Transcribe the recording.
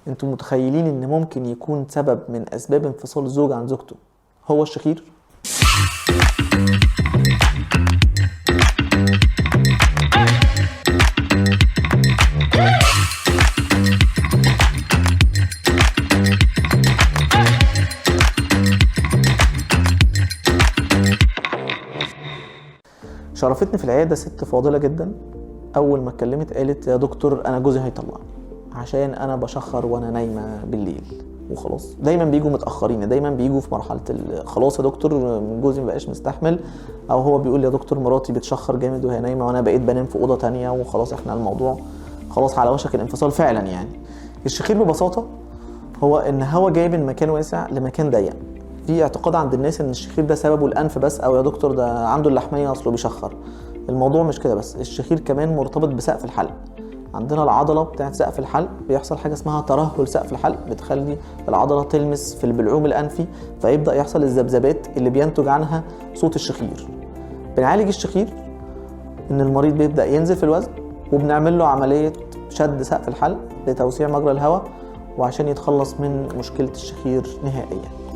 انتم متخيلين ان ممكن يكون سبب من اسباب انفصال الزوج عن زوجته هو الشخير؟ شرفتني في العياده ست فاضله جدا. اول ما اتكلمت قالت يا دكتور انا جوزي هيطلقني عشان انا بشخر وانا نايمه بالليل وخلاص. دايما بيجوا متاخرين، دايما بيجوا في مرحله خلاص يا دكتور جوزي مبقاش مستحمل، او هو بيقول يا دكتور مراتي بتشخر جامد وهي نايمه وانا بقيت بنام في اوضه تانية وخلاص احنا الموضوع خلاص على وشك الانفصال فعلا. يعني الشخير ببساطه هو ان هو جاي من مكان واسع لمكان ضيق. في اعتقاد عند الناس ان الشخير ده سببه الانف بس، او يا دكتور ده عنده اللحميه اصله بيشخر. الموضوع مش كده بس، الشخير كمان مرتبط بسقف الحلق. عندنا العضله بتاعت سقف الحلق بيحصل حاجه اسمها ترهل سقف الحلق، بتخلي العضله تلمس في البلعوم الانفي فيبدا يحصل الذبذبات اللي بينتج عنها صوت الشخير. بنعالج الشخير ان المريض بيبدا ينزل في الوزن، وبنعمل له عمليه شد سقف الحلق لتوسيع مجرى الهواء وعشان يتخلص من مشكله الشخير نهائيا.